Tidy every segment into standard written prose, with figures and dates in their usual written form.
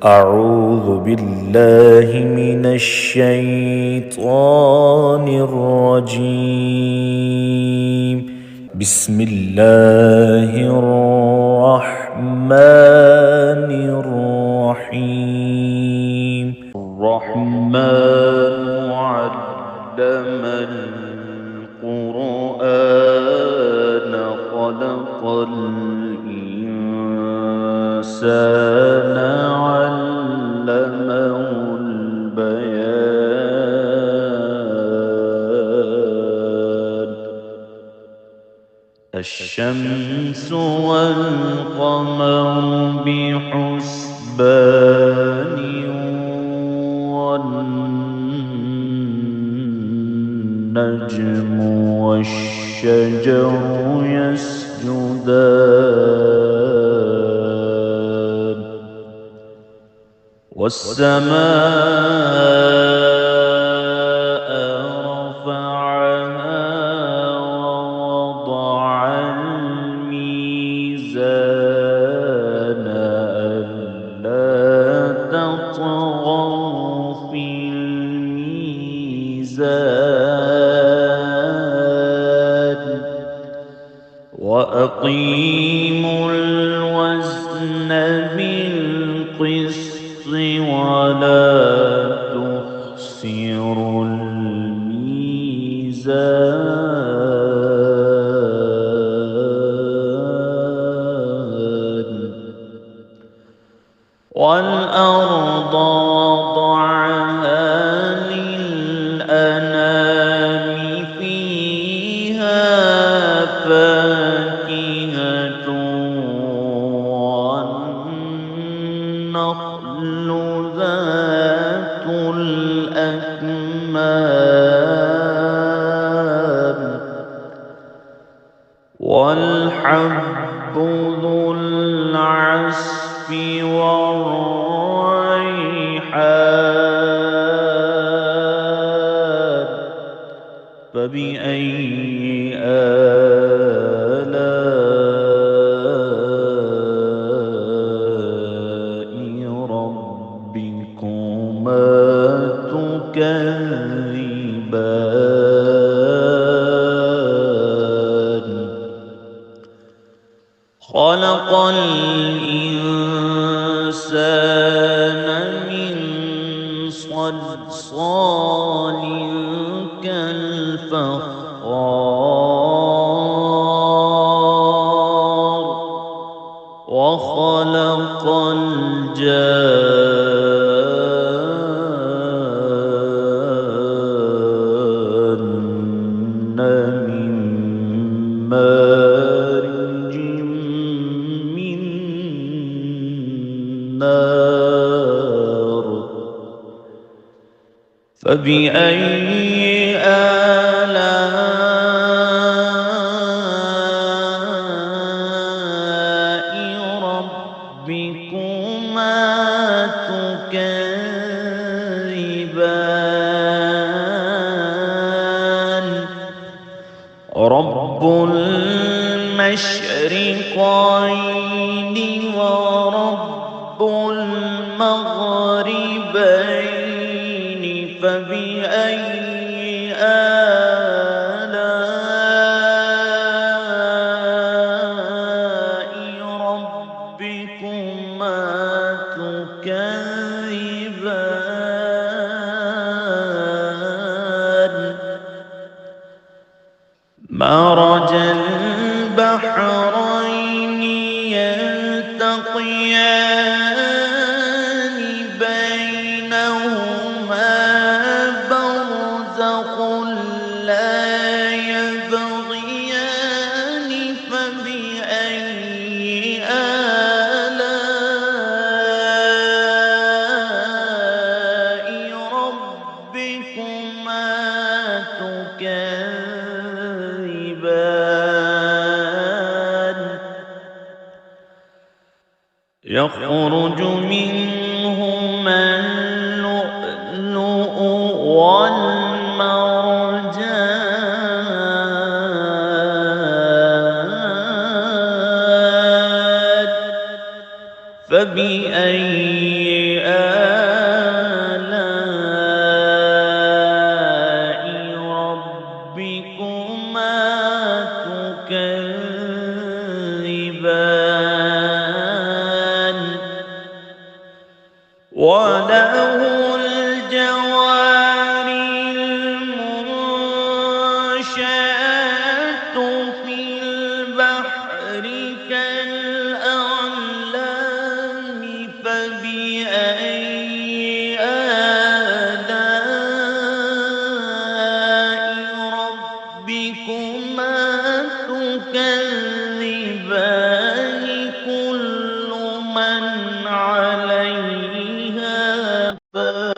أعوذ بالله من الشيطان الرجيم. بسم الله الرحمن الرحيم. الرحمن علم القرآن خلق الإنسان علمه البيان. الشمس والقمر بحسبان والنجم والشجر يسجدان والسماء رفعها ووضع الميزان ألا تطغوا في الميزان وأقيموا الوزن بالقسط ولا تخسروا الميزان. والأرض وضعها للأنام فيها فاكهة والنخل ذات الأكمام والحب ذو العصف والريحان. فبأي آلاء ربكما تكذبان. خلق الإنسان من صلصال كالفخار وخلق الجان من مارج من نار. فبأي آلاء ربكما تكذبان. رب المشرقين ورب المغربين. فبأي آلاء ربكما تكذبان. مرج البحرين يلتقيان بينهما برزخ لا يبغيان. فبأي آلاء ربكما تكذبان. يخرج منهما اللؤلؤ والمرجان. فبأي وله الجوار المنشآت في البحر كالأعلام فبأي آلاء ربكما تكذبان كل من عليها فان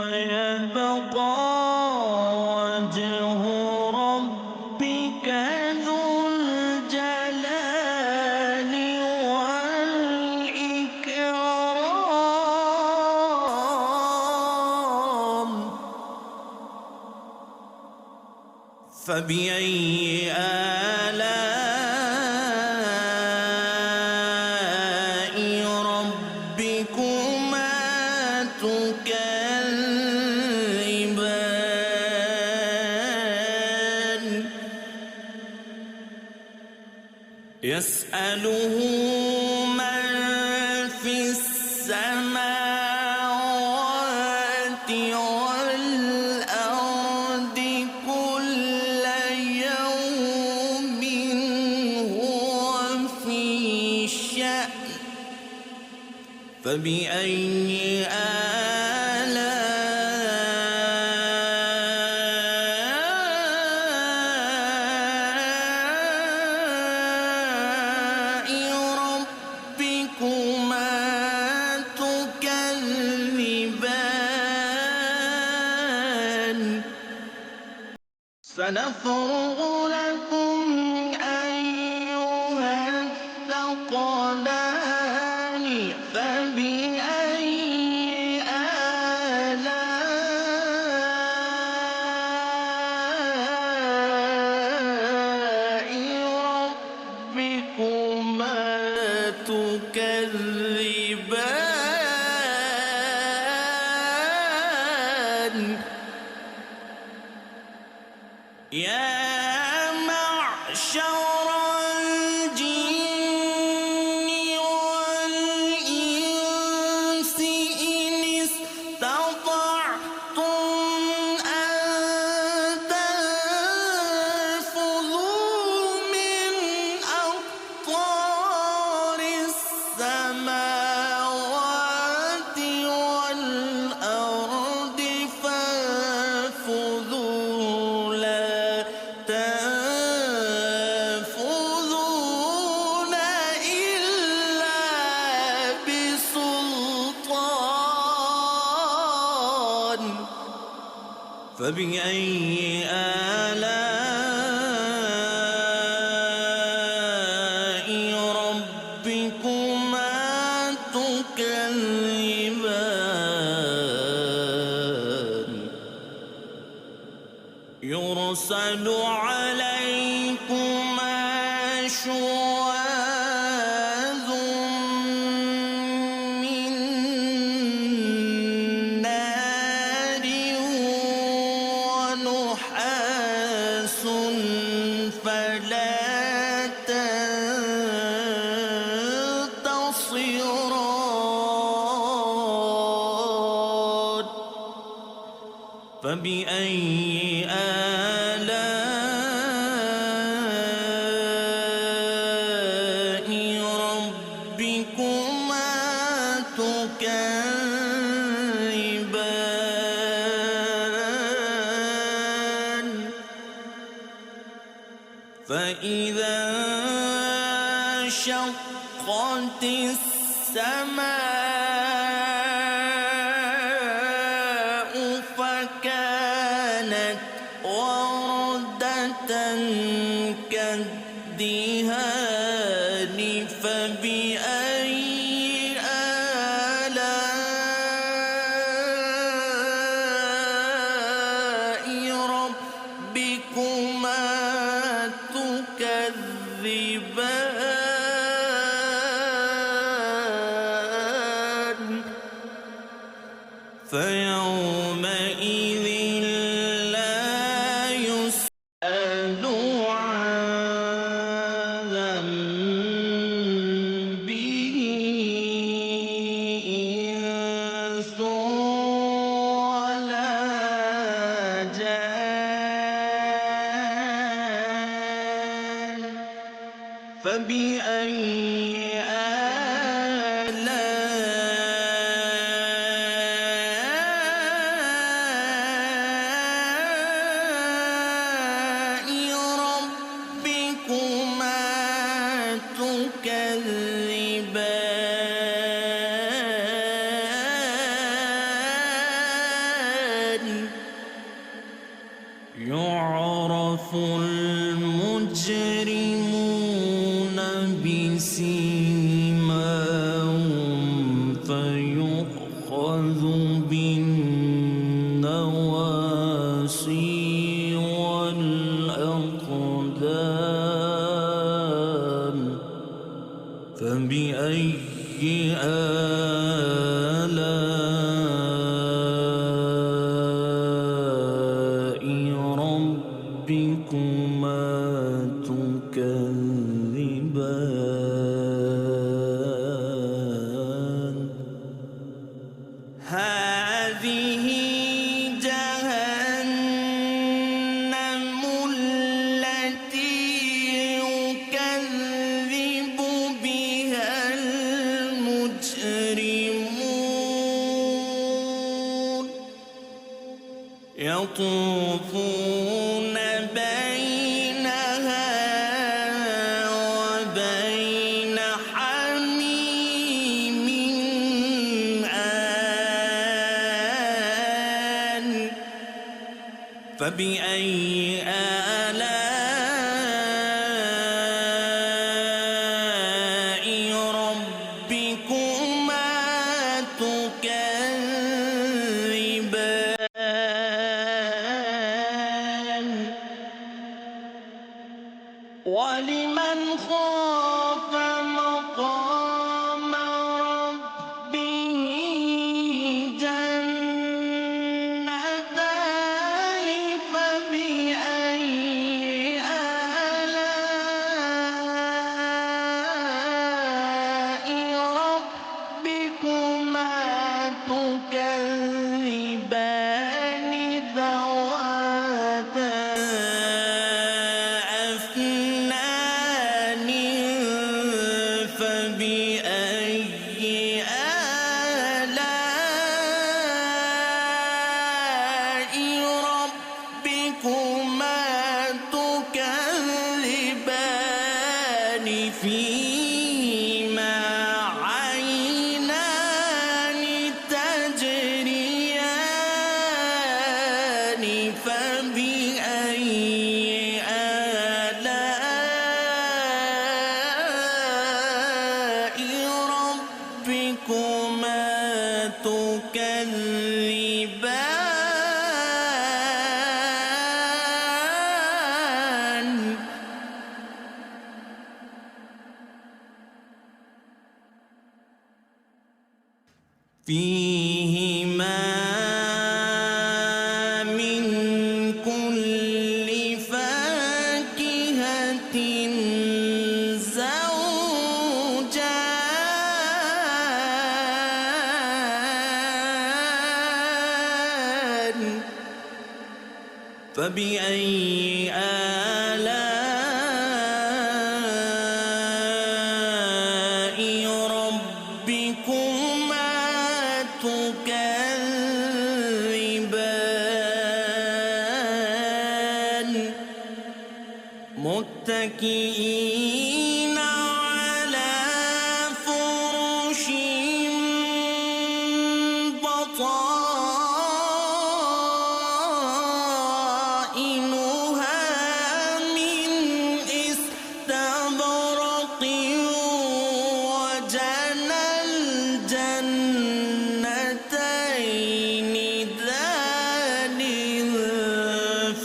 ويبقى وجه ربك ذو الجلال والإكرام فبأي آلاء ربكما تكذبان يسأله من في السماوات والأرض كل يوم هو في شأن فبأي آلاء ربكما تكذبان سنفرغ لكم أيها الثقلان فبأي آلاء ربكما تكذبان يا معشر الجن والإنس إن استطعتم أن تنفذوا من أقطار السماوات والأرض فانفذوا لا تنفذون إلا بسلطان فبأي آلاء ربكما تكذبان يرسل عليكما شواظ من نار ونحاس فلا تنتصران فبأي آلاء ربكما تكذبان فإذا انشقت السماء فكانت وردة كالدهان فبأي آلاء ربكما تكذبان فيومئذ لا يسأل عن فبأي آلاء ربكما تكذبان يعرف المجرمون بسيماهم فيؤخذ بالنواصي والأقدام فبأي آلاء ربكما تكذبان هذه جهنم التي يكذب بها المجرمون يطوفون بينها وبين حميم آن فبأي آلاء ربكما تكذبان ولمن خاف مقام ربه جنتان فبأي آلاء ربكما تكذبان ذواتا أفنان فبأي آلاء ربكما تكذبان فيهما عينان تجريان فبأي آلاء ربكما تكذبان فيهما من كل فاكهة زوجان فبأي آلاء ربكما تكذبان متكئين على فرش بطائنها من استبرق وجنى الجنتين دان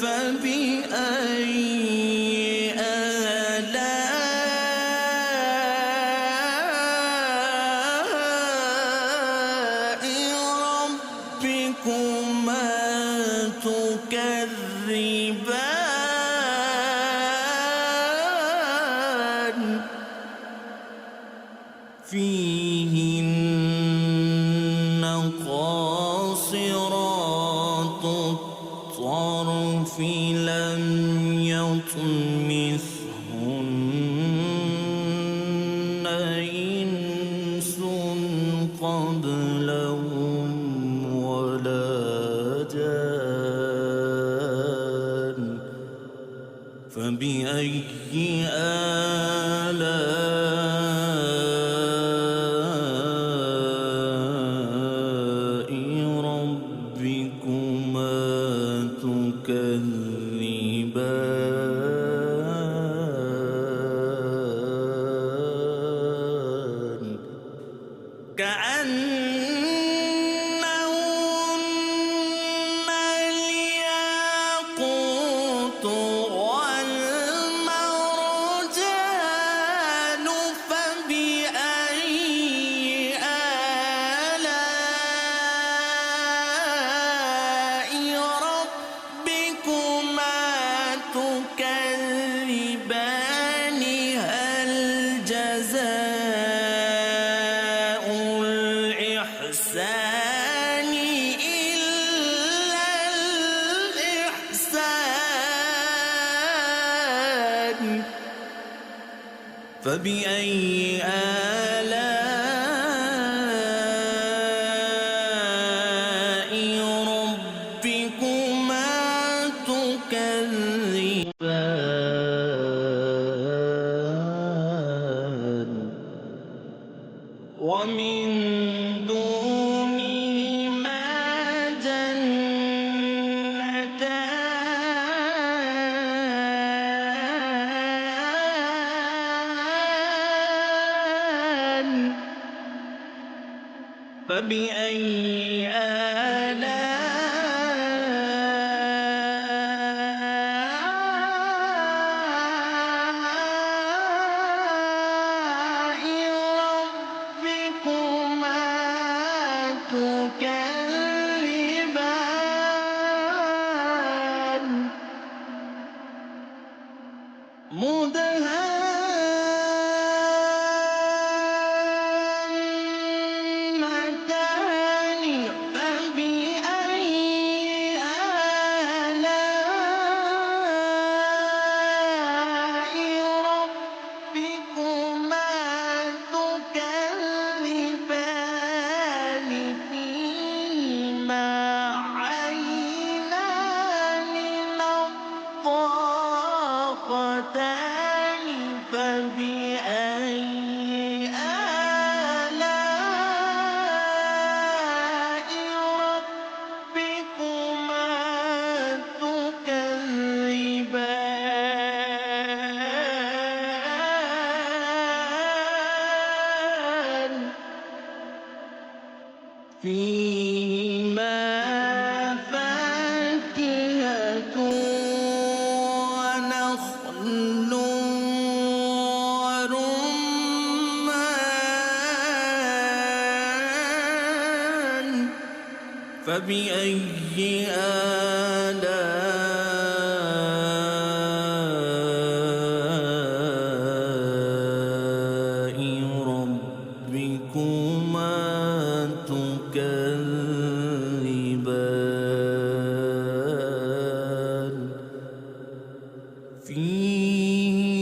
فبأي آلاء ربكما تكذبان فيهن قاصرات الطرف لم يطمثهن كأنهن الياقوت والمرجان فبأي آلاء ربكما تكذبان هل جزاء الإحسان إلا الإحسان فبأي آلاء ربكما تكذبان ومن دونهما جنتان فبأي آلاء ربكما تكذبان مدهامتان فبأي آلاء ربكما تكذبان فيهما عينان نضاختان فبأي آلاء ربكما تكذبان فيهما فاكهة ونخل ورمان فبأي آلاء ربكما تكذبان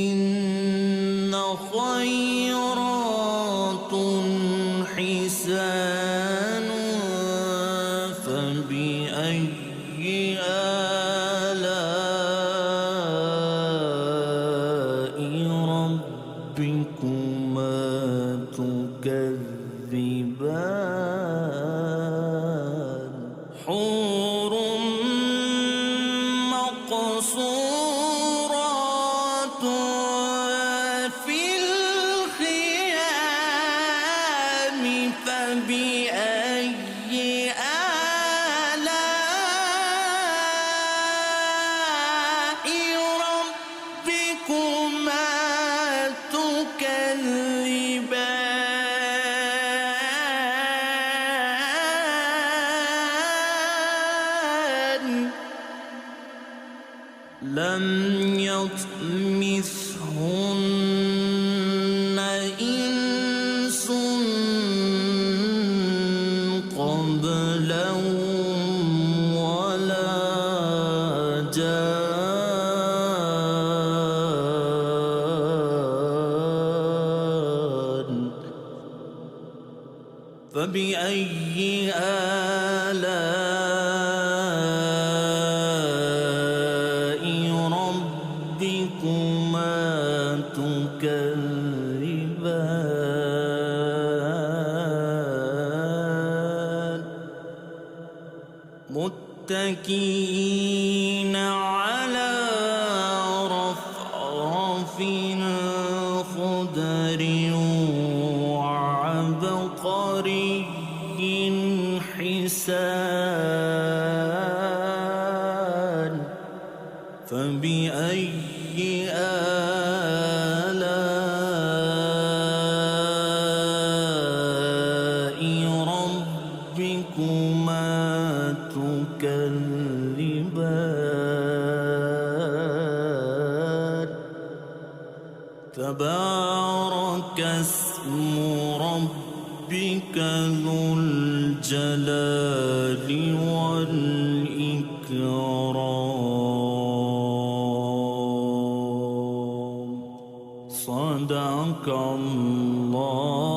فيهن خيرات حسان فبأي آلاء ربكما تكذبان حور مقصورات في الخيام فبأي آلاء ربكما تكذبان لم يطمثهن إنس قبلهم ولا جان فبأي آلاء ربكما تكذبان متكئين على رفرف خضر وعبقر تبارك اسم ربك ذو الجلال والإكرام. صدق الله